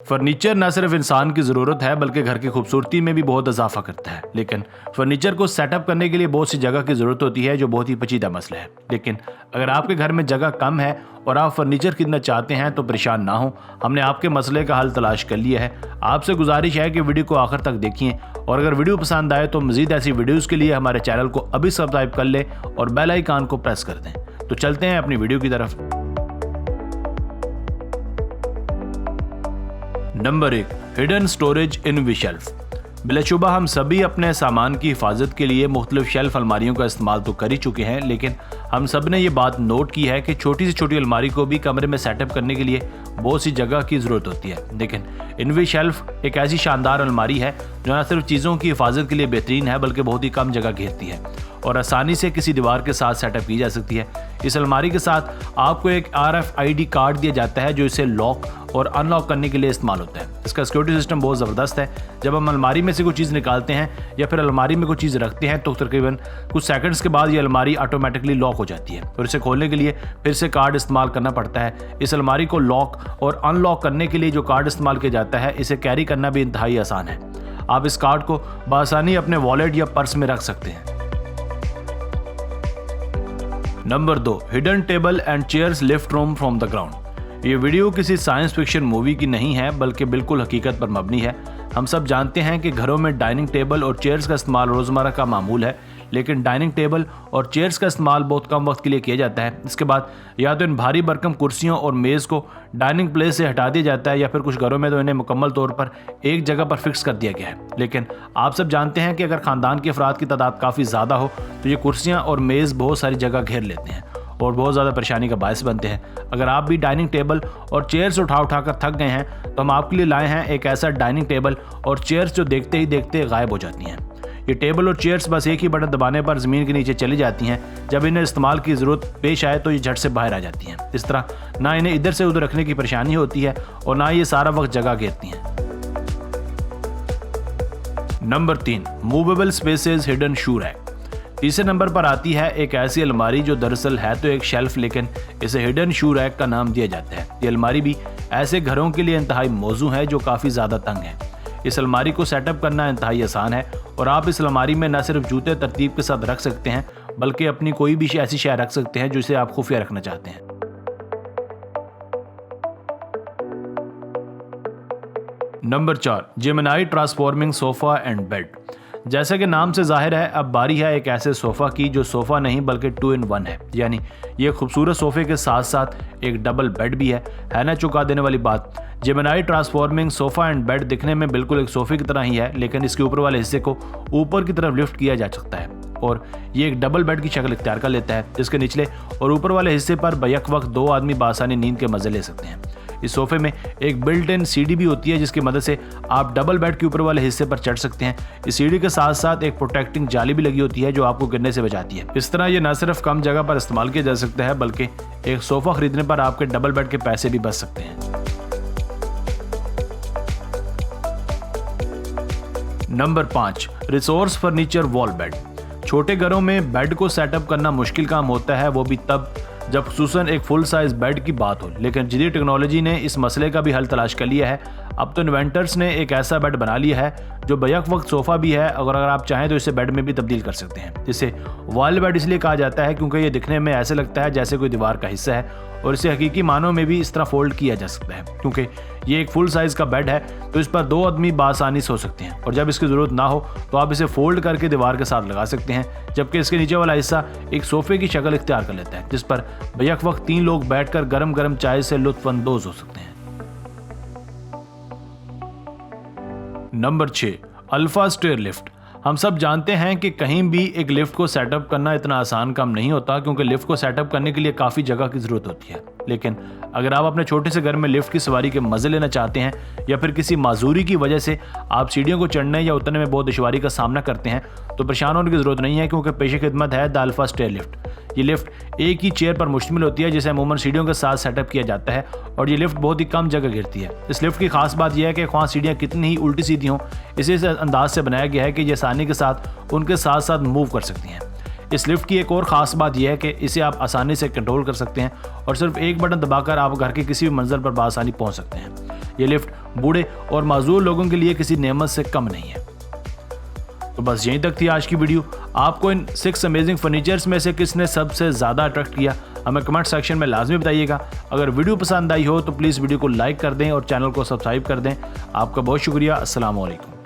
Furniture न सिर्फ इंसान की ज़रूरत है बल्कि घर की खूबसूरती में भी बहुत इजाफा करता है। लेकिन फर्नीचर को सेटअप करने के लिए बहुत सी जगह की ज़रूरत होती है, जो बहुत ही पेचीदा मसला है। लेकिन अगर आपके घर में जगह कम है और आप फर्नीचर खरीदना चाहते हैं तो परेशान ना हो, हमने आपके मसले का हल तलाश कर लिया है। आपसे गुजारिश है कि वीडियो को आखिर तक देखिए, और अगर वीडियो पसंद आए तो मज़ीद ऐसी वीडियोज़ के लिए हमारे चैनल को अभी सब्सक्राइब कर लें और बेल आइकन को प्रेस कर दें। तो चलते हैं अपनी वीडियो की तरफ। नंबर 1, हिडन स्टोरेज इनवी शेल्फ। बिलाशुबा हम सभी अपने सामान की हिफाजत के लिए मुख्तलिफ शेल्फ अलमारियों का इस्तेमाल तो कर ही चुके हैं, लेकिन हम सब ने ये बात नोट की है कि छोटी से छोटी अलमारी को भी कमरे में सेटअप करने के लिए बहुत सी जगह की ज़रूरत होती है। लेकिन इनवी शेल्फ एक ऐसी शानदार अलमारी है जो न सिर्फ चीज़ों की हिफाजत के लिए बेहतरीन है बल्कि बहुत ही कम जगह घेरती है और आसानी से किसी दीवार के साथ सेटअप की जा सकती है। इस अलमारी के साथ आपको एक RFID कार्ड दिया जाता है जो इसे लॉक और अनलॉक करने के लिए इस्तेमाल होता है। इसका सिक्योरिटी सिस्टम बहुत ज़बरदस्त है। जब हम अलमारी में से कोई चीज़ निकालते हैं या फिर अलमारी में कोई चीज़ रखते हैं तो तकरीबन कुछ सेकंड्स के बाद ये अलमारी ऑटोमेटिकली लॉक हो जाती है और इसे खोलने के लिए फिर से कार्ड इस्तेमाल करना पड़ता है। इस अलमारी को लॉक और अनलॉक करने के लिए जो कार्ड इस्तेमाल किया जाता है, इसे कैरी करना भी इंतहाई आसान है। आप इस कार्ड को बआसानी अपने वॉलेट या पर्स में रख सकते हैं। Number 2, hidden table and chairs lift room from the ground. ये वीडियो किसी साइंस फिक्शन मूवी की नहीं है बल्कि बिल्कुल हकीकत पर मबनी है। हम सब जानते हैं कि घरों में डाइनिंग टेबल और चेयर्स का इस्तेमाल रोज़मर्रा का मामूल है, लेकिन डाइनिंग टेबल और चेयर्स का इस्तेमाल बहुत कम वक्त के लिए किया जाता है। इसके बाद या तो इन भारी भरकम कुर्सियों और मेज़ को डाइनिंग प्लेस से हटा दिया जाता है या फिर कुछ घरों में तो इन्हें मुकम्मल तौर पर एक जगह पर फिक्स कर दिया गया है। लेकिन आप सब जानते हैं कि अगर ख़ानदान के अफराद की तादाद काफ़ी ज़्यादा हो तो ये कुर्सियाँ और मेज़ बहुत सारी जगह घेर लेते हैं और बहुत ज़्यादा परेशानी का बायस बनते हैं। अगर आप भी डाइनिंग टेबल और चेयर्स उठा कर थक गए हैं तो हम आपके लिए लाए हैं एक ऐसा डाइनिंग टेबल और चेयर्स जो देखते ही देखते गायब हो जाती हैं। ये टेबल और चेयर्स बस एक ही बटन दबाने पर ज़मीन के नीचे चली जाती हैं। जब इन्हें इस्तेमाल की ज़रूरत पेश आए तो ये झट से बाहर आ जाती हैं। इस तरह ना इन्हें इधर से उधर रखने की परेशानी होती है और ना ये सारा वक्त जगह घेरती हैं। Number 3, movable spaces hidden shoe rack. तीसरे नंबर पर आती है एक ऐसी अलमारी जो दरअसल है तो एक शेल्फ, लेकिन इसे हिडन शू रैक का नाम दिया जाता है। ये अलमारी भी ऐसे घरों के लिए इंतहाई मौजू है जो काफ़ी ज़्यादा तंग है। इस अलमारी को सेटअप करना इंतहाई आसान है और आप इस अलमारी में न सिर्फ जूते तरतीब के साथ रख सकते हैं बल्कि अपनी कोई भी ऐसी शय रख सकते हैं जिसे आप खुफिया रखना चाहते हैं। Number 4, Gemini transforming sofa and bed. जैसा कि नाम से जाहिर है, अब बारी है एक ऐसे सोफ़ा की जो सोफ़ा नहीं बल्कि 2 in 1 है। यानी ये खूबसूरत सोफ़े के साथ साथ एक डबल बेड भी है ना चौंका देने वाली बात। Gemini transforming sofa and bed दिखने में बिल्कुल एक सोफ़े की तरह ही है, लेकिन इसके ऊपर वाले हिस्से को ऊपर की तरफ लिफ्ट किया जा सकता है और ये एक डबल बेड की शक्ल इख्तियार कर लेता है, जिसके निचले और ऊपर वाले हिस्से पर बैक वक्त 2 आदमी बासानी नींद के मज़े ले सकते हैं। इस सोफे में एक बिल्ट इन सीढ़ी भी होती है जिसकी मदद से आप डबल बेड के ऊपर वाले हिस्से पर चढ़ सकते हैं। इस सीढ़ी के साथ साथ एक प्रोटेक्टिंग जाली भी लगी होती है जो आपको गिरने से बचाती है। इस तरह ये न सिर्फ कम जगह पर इस्तेमाल किया जा सकता है बल्कि एक सोफा खरीदने पर आपके डबल बेड के पैसे भी बच सकते हैं। Number 5, resource furniture wall bed. छोटे घरों में बेड को सेटअप करना मुश्किल काम होता है, वो भी तब जब खुसूसन एक फुल साइज बेड की बात हो। लेकिन जदीद टेक्नोलॉजी ने इस मसले का भी हल तलाश कर लिया है। अब तो इन्वेंटर्स ने एक ऐसा बेड बना लिया है जो बैक वक्त सोफ़ा भी है और अगर आप चाहें तो इसे बेड में भी तब्दील कर सकते हैं। इसे वॉल बेड इसलिए कहा जाता है क्योंकि ये दिखने में ऐसे लगता है जैसे कोई दीवार का हिस्सा है और इसे हकीकी मानों में भी इस तरह फोल्ड किया जा सकता है। क्योंकि ये एक फुल साइज़ का बेड है तो इस पर 2 आदमी बासानी सो सकते हैं और जब इसकी ज़रूरत ना हो तो आप इसे फोल्ड करके दीवार के साथ लगा सकते हैं, जबकि इसके नीचे वाला हिस्सा एक सोफ़े की शक्ल इख्तियार कर लेता है जिस पर बैक वक्त 3 लोग बैठकर गरम गरम चाय से लुत्फ़अंदोज़ हो सकते हैं। Number 6, alpha stair lift. हम सब जानते हैं कि कहीं भी एक लिफ्ट को सेटअप करना इतना आसान काम नहीं होता क्योंकि लिफ्ट को सेटअप करने के लिए काफ़ी जगह की ज़रूरत होती है। लेकिन अगर आप अपने छोटे से घर में लिफ्ट की सवारी के मज़े लेना चाहते हैं या फिर किसी माजूरी की वजह से आप सीढ़ियों को चढ़ने या उतरने में बहुत दुश्वारी का सामना करते हैं तो परेशान होने की ज़रूरत नहीं है क्योंकि पेश खिदमत है द अल्फा स्टेयर लिफ्ट। ये लिफ्ट एक ही चेयर पर मुश्तमिल होती है जिसे अमूमन सीढ़ियों के साथ सेटअप किया जाता है और ये लिफ्ट बहुत ही कम जगह घेरती है। इस लिफ्ट की खास बात यह है कि ख्वाह सीढ़ियाँ कितनी ही उल्टी सीधी हों, इसे इस अंदाज से बनाया गया है कि ये आसानी के साथ उनके साथ साथ मूव कर सकती हैं। इस लिफ्ट की एक और ख़ास बात यह है कि इसे आप आसानी से कंट्रोल कर सकते हैं और सिर्फ एक बटन दबाकर आप घर के किसी भी मंजिल पर बआसानी पहुंच सकते हैं। ये लिफ्ट बूढ़े और माजूर लोगों के लिए किसी नेमत से कम नहीं है। तो बस यहीं तक थी आज की वीडियो। आपको इन 6 अमेजिंग फर्नीचर्स में से किसने सबसे ज़्यादा अट्रैक्ट किया, हमें कमेंट सेक्शन में लाजमी बताइएगा। अगर वीडियो पसंद आई हो तो प्लीज़ वीडियो को लाइक कर दें और चैनल को सब्सक्राइब कर दें। आपका बहुत शुक्रिया। अस्सलाम वालेकुम।